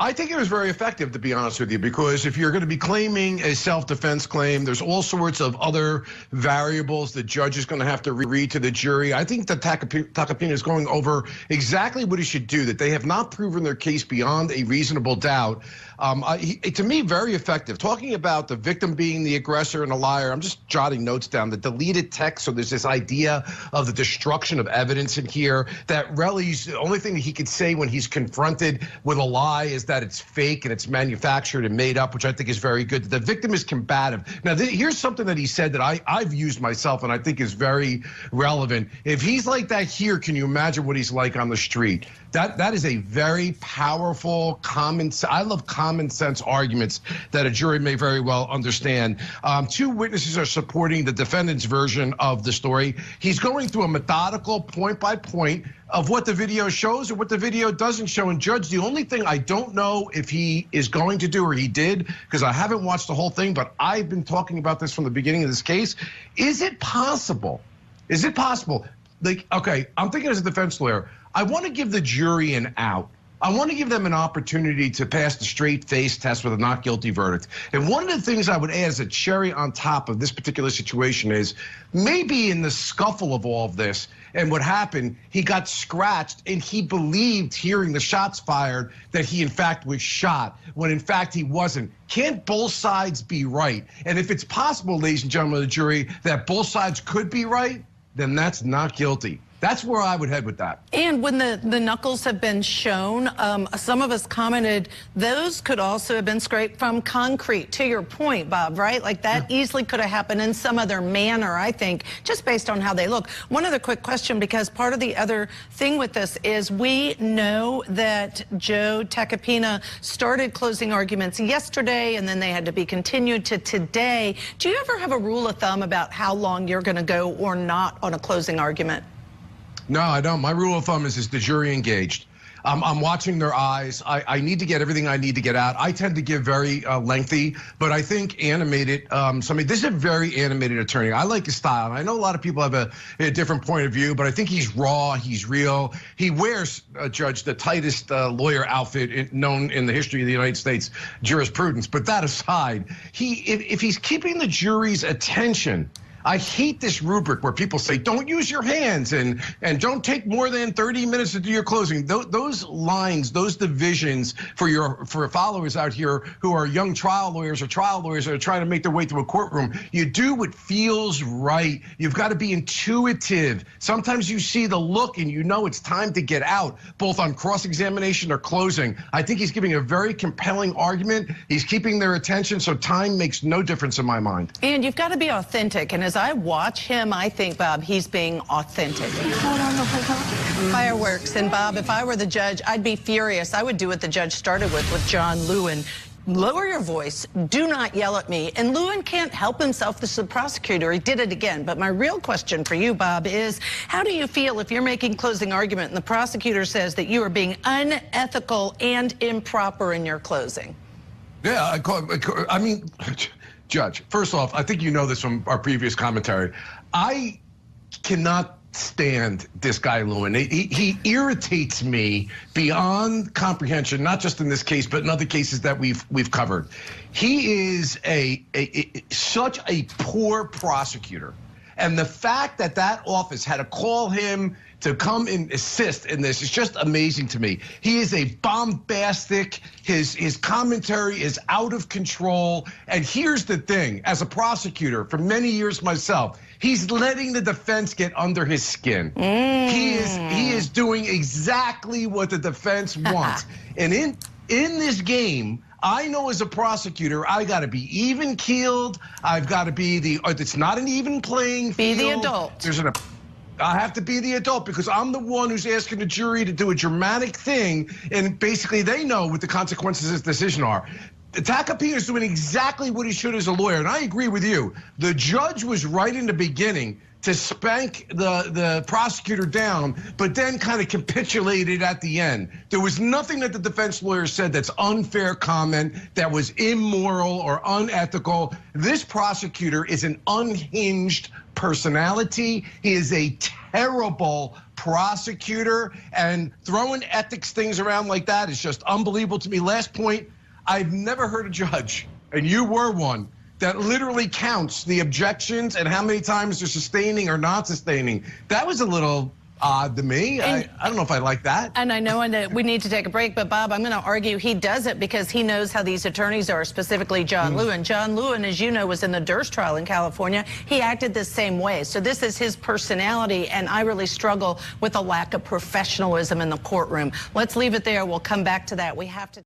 I think it was very effective, to be honest with you, because if you're going to be claiming a self-defense claim, there's all sorts of other variables the judge is going to have to read to the jury. I think that Tacopina is going over exactly what he should do, that they have not proven their case beyond a reasonable doubt. To me, very effective. Talking about the victim being the aggressor and a liar, I'm just jotting notes down. The deleted text, so there's this idea of the destruction of evidence in here, that Relly's the only thing that he could say when he's confronted with a lie is that it's fake and it's manufactured and made up, which I think is very good. The victim is combative. Now, here's something that he said that I've used myself and I think is very relevant. If he's like that here, can you imagine what he's like on the street? That is a very powerful I love common sense arguments that a jury may very well understand. Two witnesses are supporting the defendant's version of the story. He's going through a methodical point by point of what the video shows or what the video doesn't show. And Judge, the only thing I don't know if he is going to do or he did, because I haven't watched the whole thing, but I've been talking about this from the beginning of this case. Is it possible? Is it possible? Like, okay, I'm thinking as a defense lawyer, I want to give the jury an out. I want to give them an opportunity to pass the straight face test with a not guilty verdict. And one of the things I would add as a cherry on top of this particular situation is maybe in the scuffle of all of this and what happened, he got scratched and he believed, hearing the shots fired, that he in fact was shot when in fact he wasn't. Can't both sides be right? And if it's possible, ladies and gentlemen of the jury, that both sides could be right, then that's not guilty. That's where I would head with that. And when the knuckles have been shown, some of us commented those could also have been scraped from concrete, to your point, Bob, right? Like that easily could have happened in some other manner, I think, just based on how they look. One other quick question, because part of the other thing with this is we know that Joe Tacopina started closing arguments yesterday and then they had to be continued to today. Do you ever have a rule of thumb about how long you're going to go or not on a closing argument? No, I don't. My rule of thumb is the jury engaged. I'm watching their eyes. I need to get everything I need to get out. I tend to give very lengthy, but I think animated. This is a very animated attorney. I like his style. I know a lot of people have a different point of view, but I think he's raw. He's real. He wears, Judge, the tightest lawyer outfit known in the history of the United States jurisprudence. But that aside, if he's keeping the jury's attention. I hate this rubric where people say, don't use your hands and don't take more than 30 minutes to do your closing. Those lines, those divisions for followers out here who are young trial lawyers or trial lawyers that are trying to make their way through a courtroom, you do what feels right. You've got to be intuitive. Sometimes you see the look and you know it's time to get out, both on cross-examination or closing. I think he's giving a very compelling argument. He's keeping their attention, so time makes no difference in my mind. And you've got to be authentic. And as I watch him, I think, Bob, he's being authentic. Fireworks. And Bob, if I were the judge, I'd be furious. I would do what the judge started with John Lewin. Lower your voice. Do not yell at me. And Lewin can't help himself. This is the prosecutor. He did it again. But my real question for you, Bob, is how do you feel if you're making closing argument and the prosecutor says that you are being unethical and improper in your closing? Yeah, I mean, Judge, first off, I think you know this from our previous commentary. I cannot stand this guy Lewin. He irritates me beyond comprehension, not just in this case, but in other cases that we've covered. He is such a poor prosecutor. And the fact that that office had to call him to come and assist in this is just amazing to me. He is a bombastic, his commentary is out of control. And here's the thing, as a prosecutor for many years myself, he's letting the defense get under his skin. He is doing exactly what the defense wants. And in this game, I know as a prosecutor, I got to be even keeled. I've got to be it's not an even playing field. Be the adult. I have to be the adult because I'm the one who's asking the jury to do a dramatic thing. And basically they know what the consequences of this decision are. Tacopina is doing exactly what he should as a lawyer. And I agree with you. The judge was right in the beginning to spank the prosecutor down, but then kind of capitulated at the end. There was nothing that the defense lawyer said that's unfair comment, that was immoral or unethical. This prosecutor is an unhinged personality. He is a terrible prosecutor, and throwing ethics things around like that is just unbelievable to me. Last point, I've never heard a judge, and you were one, that literally counts the objections and how many times they're sustaining or not sustaining. That was a little odd to me. I don't know if I like that. And I know we need to take a break, but Bob, I'm going to argue he does it because he knows how these attorneys are, specifically John Lewin. John Lewin, as you know, was in the Durst trial in California. He acted the same way. So this is his personality, and I really struggle with a lack of professionalism in the courtroom. Let's leave it there. We'll come back to that. We have to